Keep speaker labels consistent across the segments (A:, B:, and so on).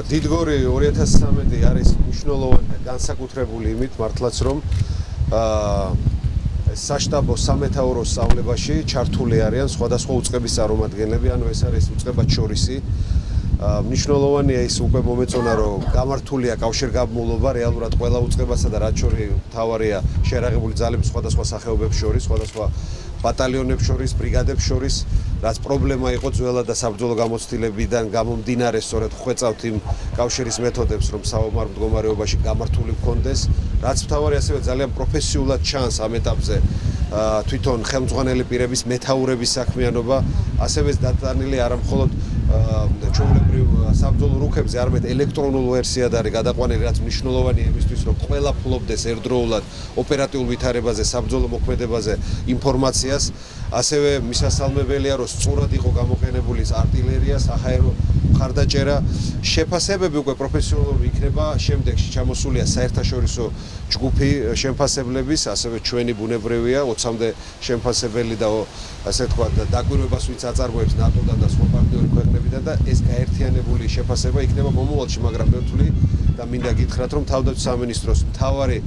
A: დიდგორი 2013 არის მნიშვნელოვანი განსაკუთრებული იმით მართლაც რომ საშტაბო სამეთაურო სწავლებაში ჩართული არიან სხვადასხვა უწყების წარმომადგენლები, ანუ ეს არის უწყებად შორისი. მნიშვნელოვანია ის უკვე მომეწონა რომ გამართულია კავშირგაბმულობა რეალურად ყველა უწყებასა და რაც შორის მთავარია შეერაღებული ძალების სხვადასხვა სახეობებს შორის, სხვადასხვა ბატალიონებს შორის, ბრიგადებს შორის, რაც პრობლემა იყო ძველად და საბრძოლო გამოცდილებიდან გამომდინარე, სწორედ ხვეწავთ იმ კავშირის მეთოდებს, რომ საომარ მდგომარეობაში გამართული ჰქონდეს, რაც მთავარი ასევე ძალიან პროფესიულად ჩანს ამ ეტაპზე თვითონ ხელმძღვანელი პირების მეთაურების საქმიანობა, ასევე დატანილი არა მხოლოდ ჩვეულებრივ საბრძოლო რუქებზე, არამედ ელექტრონულ ვერსიად არის გადაყვანილი, რაც მნიშვნელოვანია იმისთვის, რომ ყველა ფლობდეს ერთდროულად ოპერატიულ ვითარებაზე, საბრძოლო მოქმედებაზე ინფორმაციას, ასევე მისასალმებელია, რომ სწორად იყო გამოყენებული артиლერია, საჰაერო მხარდაჭერა, შეფასებები უკვე პროფესიონალური იქნება, შემდეგში ჩამოსულია საერთაშორისო ჯგუფი შემფასებლების, ასევე ჩვენი ბუნებრივია 20-მდე შემფასებელი და ასე თქვა დაკვირვებას ვინც აწარმოებს ნატოდან და სხვა პარტნიორი ქვეყნებიდან და ეს გაერთიანებული შეფასება იქნება მომავალში, მაგრამ მე ვთვლი და მინდა გითხრათ, რომ თავდაცვის სამინისტროს მთავარი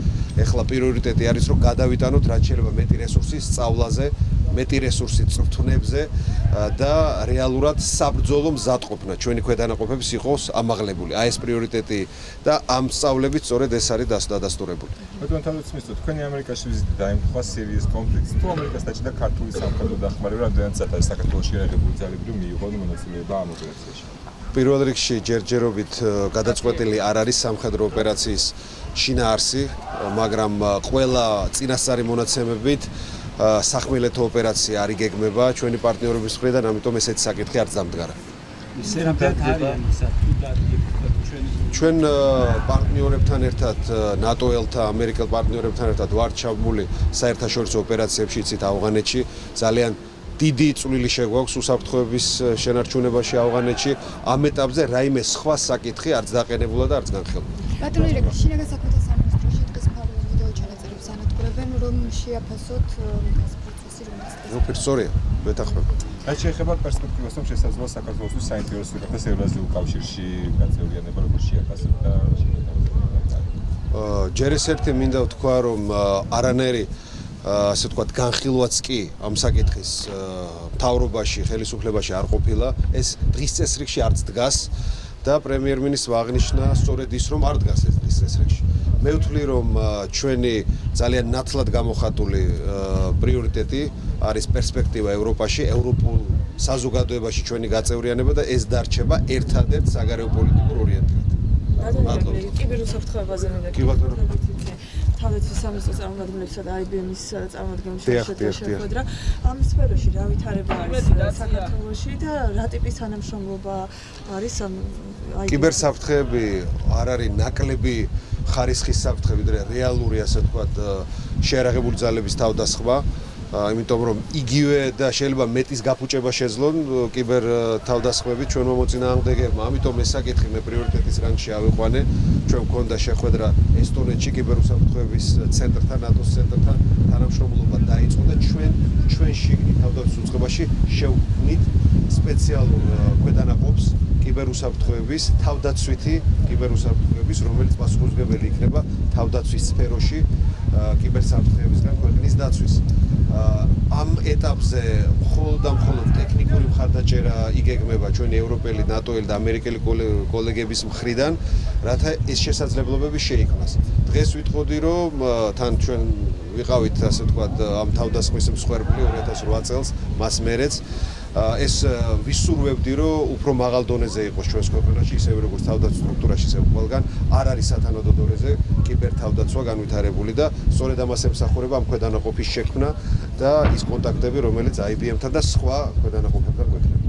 A: ეხლა პრიორიტეტი არის, რომ გადავიტანოთ რაც შეიძლება მეტი რესურსი სწავლაზე, მეტი რესურსი წვრთნებზე და რეალურად საბრძოლო მზადყოფნა ჩვენი ქვედანაყოფების იყოს ამაღლებული. აი ეს პრიორიტეტი და ამ სწავლებით სწორედ ეს არის დადასტურებული.
B: ბატონო თავდაცვის მინისტრ, თქვენი ამერიკაში ვიზიტი დაემთხვა სირიის კონფლიქტს. თუ ამერიკას დაჭირდა ქართული სამხედრო დახმარება, რამდენად საათი საქართველოს შეერაღებული ძალები მიიღო მონაწილეობა ამ ოპერაციაში? პირველ რიგში ჯერჯერობით გადაწყვეტილი არ არის სამხედრო ოპერაციის შინაარსი, მაგრამ ყველა წინასწარი მონაცემებით სახმელეთო ოპერაცია არ იგეგმება ჩვენი პარტნიორების მხრიდან, ამიტომ ესეთი საკითხი არც დამდგარა. ჩვენ პარტნიორებთან ერთად, ნატოელთა, ამერიკელ პარტნიორებთან ერთად ვართ ჩაბმული საერთაშორისო ოპერაციებში, იცით ავღანეთში, ძალიან დიდი წვლილი შეგვაქვს უსაფრთხოების შენარჩუნებაში ავღანეთში. ამ ეტაპზე რაიმე სხვა საკითხი არც დაყენებულა და არც განხილულა.
C: ბატონო რეგულარულად შინაგან საქმეთა სამინისტროში დღეს მთავრობამ ვიდეო ჩანაწერებს ანადგურებენ, რომ შეაფასოთ ეს პროცესი, რომელიც
A: ნუ სწორია, მეთანხმება.
B: რაც შეეხება პერსპექტივას, რომ შესაძლოა საქართველოს საინტერესო ვიღაც ევრაზიულ კავშირში გაწევრიანება, როგორც შეაფასოთ და
A: ჯერ ეს ერთი მინდა ვთქვა, რომ არანაირი ასე ვთქვათ განხილვაც კი ამ საკითხის მთავრობაში, ხელისუფლებაში არ ყოფილა, ეს დღის წესრიგში არც დგას და პრემიერ-მინისტრმა აღნიშნა სწორედ ის, რომ არ დგას ეს დღის წესრიგში. მე ვთვლი, რომ ჩვენი ძალიან ნათლად გამოხატული პრიორიტეტი არის პერსპექტივა ევროპაში, ევროპულ საზოგადოებაში ჩვენი გაწევრიანება და ეს დარჩება ერთადერთ საგარეო პოლიტიკურ ორიენტირად.
D: კიბერუსაფრთხოებაზე მინდა.
A: კი ბატონო.
D: თავდაცვის სამინისტროს წარმომადგენლებსა და IBM-ის წარმომადგენლებს შეხვედრა. ამ სფეროში რა ვითარება არის საქართველოში და რა ტიპის თანამშრომლობა არის ამ
A: კიბერსაფრთხეები არ არის ნაკლები ხარისხის საფრთხე, ვიდრე რეალური, ასე ვთქვათ, შეერაღებული ძალების თავდასხმა. იმიტომ რომ იგივე და შეიძლება მეტის გაფუჭება შეძლონ კიბერ თავდასხმებით ჩვენმა მოწინააღმდეგეებმა. ამიტომ ეს საკითხი მე პრიორიტეტის რანგში ავიყვანე. ჩვენ გვქონდა შეხვედრა ესტონეთში კიბერუსაფრთხოების ცენტრთან, ნატოს ცენტრთან თანამშრომლობა დაიწყო და ჩვენ შიგნით თავდაცვის უწყებაში შევქმნით სპეციალურ ქვედანაყოფს კიბერუსაფრთხოების, თავდაცვითი კიბერუსაფრთხოების, რომელიც პასუხისმგებელი იქნება თავდაცვის სფეროში კიბერსაფრთხეებისგან ქვეყნის დაცვის. ამ ეტაპზე მხოლოდ და მხოლოდ ტექნიკური მხარდაჭერა იგეგმება ჩვენი ევროპელი, ნატოელი და ამერიკელი კოლეგების მხრიდან, რათა ეს შესაძლებლობები შეიქმნას. დღეს ვიტყოდი, რომ თან ჩვენ ვიყავით, ასე ვთქვათ, ამ თავდასხმის მსხვერპლი 2008 წელს, მას მერეც ეს ვისურვებდი, რომ უფრო მაღალ დონეზე იყოს ჩვენს ქვეყანაში, ისევე როგორც თავდაცვის სტრუქტურაში, ისე ყველგან არ არის სათანადო დონეზე კიბერთავდაცვა განვითარებული და სწორედ ამას ემსახურება ამ ქვედანაყოფის შექმნა და ის კონტაქტები, რომელიც IBM-თან და სხვა ქვედანაყოფებთან გვექნება.